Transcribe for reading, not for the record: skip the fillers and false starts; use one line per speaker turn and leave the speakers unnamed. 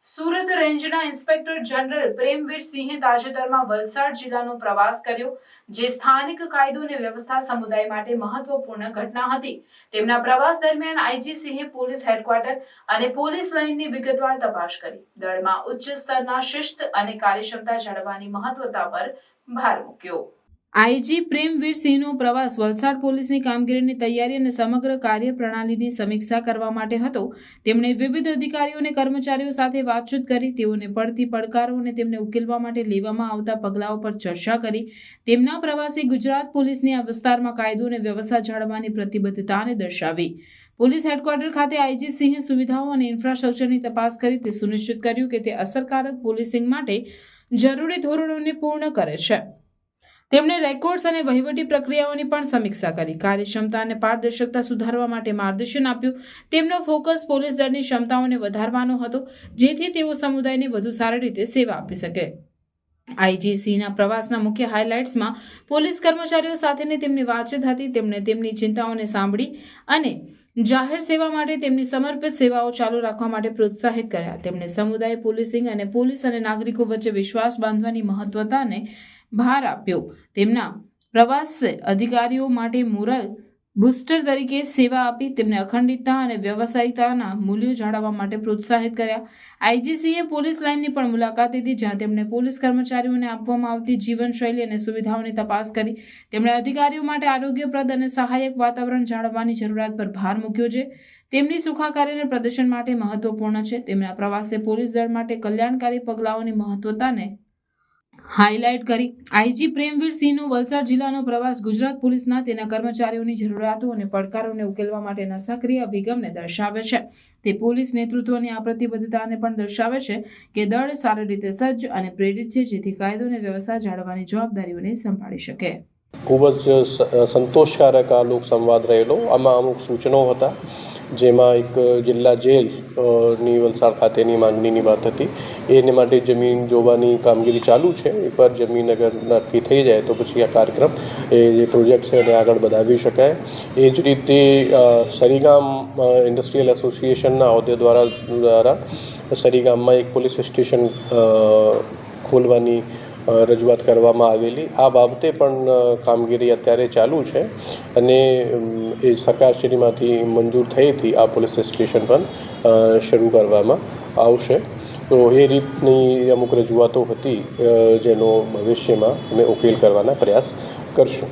સુરત રેન્જના inspector general Premvir સિંહે તાજેતરમાં વલસાડ જિલ્લાનો પ્રવાસ કર્યો, જે સ્થાનિક કાયદો અને વ્યવસ્થા સમુદાય માટે મહત્વપૂર્ણ ઘટના હતી. તેમના પ્રવાસ દરમિયાન આઈજી સિંહે પોલીસ હેડક્વાર્ટર અને પોલીસ લાઇનની વિગતવાર તપાસ કરી દળમાં ઉચ્ચ સ્તરના શિસ્ત અને કાર્યક્ષમતા જાળવવાની મહત્વતા પર ભાર મૂક્યો. આઈજી પ્રેમવીર સિંહનો પ્રવાસ વલસાડ પોલીસની કામગીરીની તૈયારી અને સમગ્ર કાર્યપ્રણાલીની સમીક્ષા કરવા માટે હતો. તેમણે વિવિધ અધિકારીઓ અને કર્મચારીઓ સાથે વાતચીત કરી, તેઓને પડતી પડકારો અને તેમને ઉકેલવા માટે લેવામાં આવતા પગલાઓ પર ચર્ચા કરી. તેમના પ્રવાસે ગુજરાત પોલીસની આ વિસ્તારમાં કાયદો અને વ્યવસ્થા જાળવવાની પ્રતિબદ્ધતાને દર્શાવી. પોલીસ હેડક્વાર્ટર ખાતે આઈજી સિંહે સુવિધાઓ અને ઇન્ફ્રાસ્ટ્રક્ચરની તપાસ કરી તે સુનિશ્ચિત કર્યું કે તે અસરકારક પોલીસિંગ માટે જરૂરી ધોરણોને પૂર્ણ કરે છે. તેમણે રેકોર્ડ્સ અને વહીવટી પ્રક્રિયાઓની પણ સમીક્ષા કરી, કાર્યક્ષમતા અને પારદર્શકતા સુધારવા માટે માર્ગદર્શન આપ્યું. તેમનો ફોકસ પોલીસ દળની ક્ષમતાઓને વધારવાનો હતો, જેથી તેઓ સમુદાયને વધુ સારી રીતે સેવા આપી શકે. આઈજીસીના પ્રવાસના મુખ્ય હાઇલાઇટ્સમાં પોલીસ કર્મચારીઓ સાથેની તેમની વાતચીત હતી. તેમણે તેમની ચિંતાઓને સાંભળી અને જાહેર સેવા માટે તેમની સમર્પિત સેવાઓ ચાલુ રાખવા માટે પ્રોત્સાહિત કર્યા. તેમણે સમુદાય પોલીસિંગ અને પોલીસ અને નાગરિકો વચ્ચે વિશ્વાસ બાંધવાની મહત્વતાને ભાર આપ્યો. તેમના પ્રવાસે અધિકારીઓ માટે મોરલ બૂસ્ટર તરીકે સેવા આપી, તેમને અખંડિતતા અને વ્યવસાયિકતાના મૂલ્યો જાળવવા માટે પ્રોત્સાહિત કર્યા. આઈજીસીએ પોલીસ લાઇનની પણ મુલાકાત લીધી, જ્યાં તેમણે પોલીસ કર્મચારીઓને આપવામાં આવતી જીવનશૈલી અને સુવિધાઓની તપાસ કરી. તેમણે અધિકારીઓ માટે આરોગ્યપ્રદ અને સહાયક વાતાવરણ જાળવવાની જરૂરિયાત પર ભાર મૂક્યો છે, તેમની સુખાકારી અને પ્રદર્શન માટે મહત્વપૂર્ણ છે. તેમના પ્રવાસે પોલીસ દળ માટે કલ્યાણકારી પગલાઓની મહત્વતાને હાઇલાઇટ કરી. આઈજી પ્રેમવીર સિંહનો વલસાડ જિલ્લાનો પ્રવાસ ગુજરાત પોલીસના તેના કર્મચારીઓની જરૂરિયાતો અને પડકારોને ઉકેલવા માટેના સક્રિય અભિગમને દર્શાવે છે. તે પોલીસ નેતૃત્વની આ પ્રતિબદ્ધતાને પણ દર્શાવે છે કે દળ સારી રીતે સજ્જ અને પ્રેરિત છે, જેથી કાયદો અને વ્યવસ્થા જાળવવાની જવાબદારીઓને સંભાળી શકે.
ખૂબ જ સંતોષકારક આ લોક સંવાદ રહેલો. આમાં અમુક સૂચનો હતા, જેમાં એક જિલ્લા જેલની વલસાડ ખાતેની માંગણીની વાત હતી. એને માટે જમીન જોવાની કામગીરી ચાલુ છે. એ પર જમીન અગર નક્કી થઈ જાય તો પછી આ કાર્યક્રમ એ જે પ્રોજેક્ટ છે એને આગળ વધાવી શકાય. એ જ રીતે સરીગામ ઇન્ડસ્ટ્રીયલ એસોસિએશનના હોદ્દે દ્વારા સરીગામમાં એક પોલીસ સ્ટેશન ખોલવાની રજૂઆત કરવામાં આવેલી. આ બાબતે પણ કામગીરી અત્યારે ચાલુ છે અને એ સરકારશ્રીમાંથી મંજૂર થઈ હતી. આ પોલીસ સ્ટેશન પણ શરૂ કરવામાં આવશે. તો એ રીતની અમુક રજૂઆતો હતી, જેનો ભવિષ્યમાં અમે ઉકેલ કરવાના પ્રયાસ કરશું.